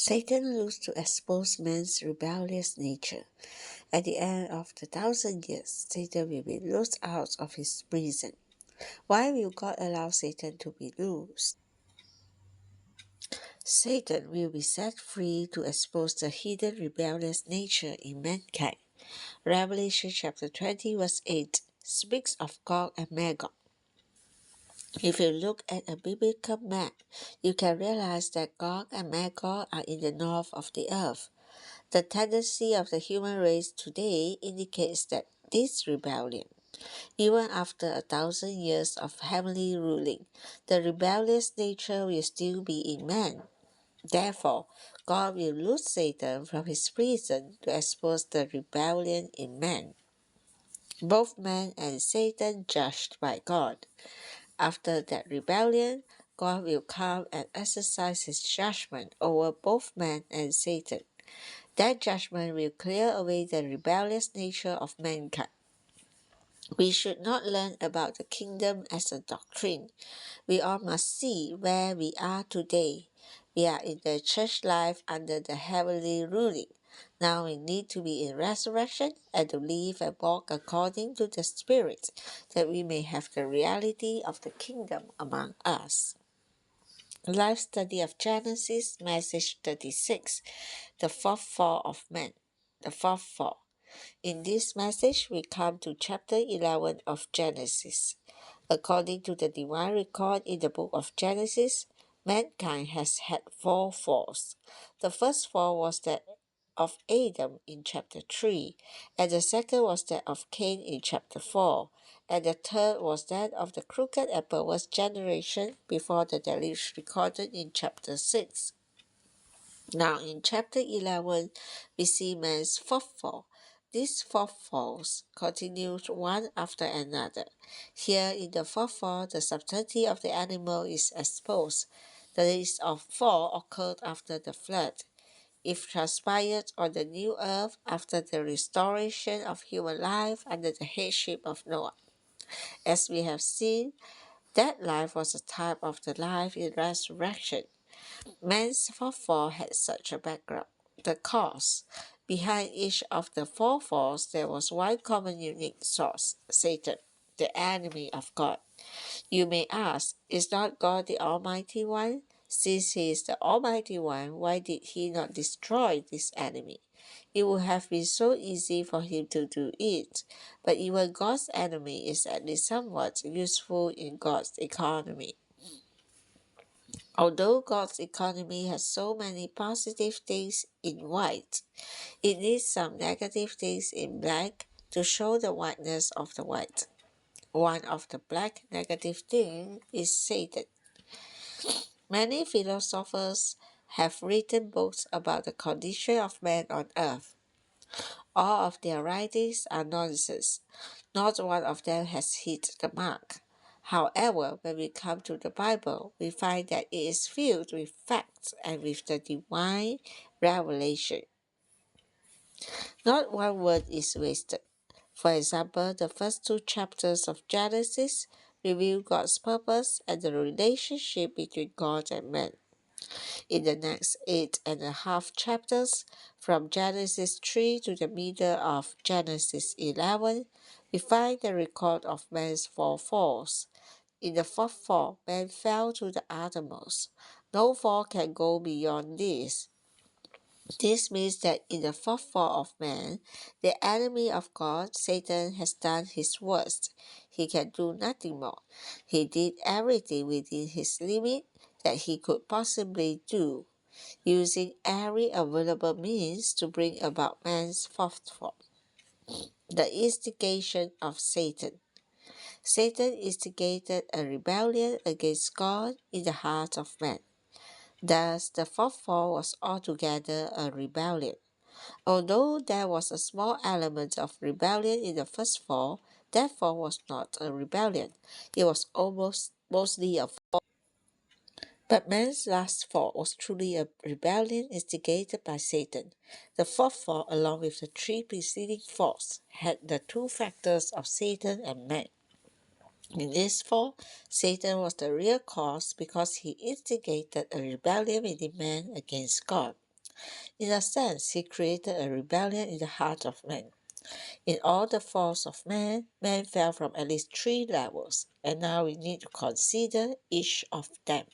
Satan looks to expose man's rebellious nature. At the end of the 1,000 years, Satan will be loosed out of his prison. Why will God allow Satan to be loosed? Satan will be set free to expose the hidden rebellious nature in mankind. Revelation chapter 20 verse 8 speaks of Gog and Magog. If you look at a biblical map, you can realize that Gog and Magog are in the north of the earth. The tendency of the human race today indicates that this rebellion, even after 1,000 years of heavenly ruling, the rebellious nature will still be in man. Therefore, God will loose Satan from his prison to expose the rebellion in man. Both man and Satan judged by God. After that rebellion, God will come and exercise his judgment over both man and Satan. That judgment will clear away the rebellious nature of mankind. We should not learn about the kingdom as a doctrine. We all must see where we are today. We are in the church life under the heavenly ruling. Now we need to be in resurrection and to live and walk according to the Spirit, that we may have the reality of the kingdom among us. Life Study of Genesis, Message 36, The Fourth Fall of Man. The Fourth Fall. In this message, we come to chapter 11 of Genesis. According to the divine record in the book of Genesis, mankind has had 4 falls. The first fall was that of Adam in chapter 3, and the second was that of Cain in chapter 4, and the third was that of the crooked and perverse generation before the deluge recorded in chapter 6. Now in chapter 11, we see man's fourth fall. These 4 falls continued one after another. Here in the fourth fall, the subtlety of the animal is exposed. The list of 4 occurred after the flood. It transpired on the new earth after the restoration of human life under the headship of Noah. As we have seen, that life was a type of the life in resurrection. Man's fourth fall had such a background. The cause. Behind each of the 4 falls, there was one common unique source, Satan, the enemy of God. You may ask, is not God the Almighty One? Since he is the Almighty One, why did he not destroy this enemy? It would have been so easy for him to do it, but even God's enemy is at least somewhat useful in God's economy. Although God's economy has so many positive things in white, it needs some negative things in black to show the whiteness of the white. One of the black negative things is Satan. Many philosophers have written books about the condition of man on earth. All of their writings are nonsense. Not one of them has hit the mark. However, when we come to the Bible, we find that it is filled with facts and with the divine revelation. Not one word is wasted. For example, the first 2 chapters of Genesis reveal God's purpose and the relationship between God and man. In the next 8.5 chapters, from Genesis 3 to the middle of Genesis 11, we find the record of man's 4 falls. In the fourth fall, man fell to the uttermost. No fall can go beyond this. This means that in the fourth fall of man, the enemy of God, Satan, has done his worst. He can do nothing more. He did everything within his limit that he could possibly do, using every available means to bring about man's fourth fall. The instigation of Satan. Satan instigated a rebellion against God in the heart of man. Thus, the fourth fall was altogether a rebellion. Although there was a small element of rebellion in the first fall, that fall was not a rebellion. It was almost mostly a fall. But man's last fall was truly a rebellion instigated by Satan. The fourth fall, along with the 3 preceding falls, had the 2 factors of Satan and man. In this fall, Satan was the real cause because he instigated a rebellion within man against God. In a sense, he created a rebellion in the heart of man. In all the falls of man, man fell from at least three levels, and now we need to consider each of them.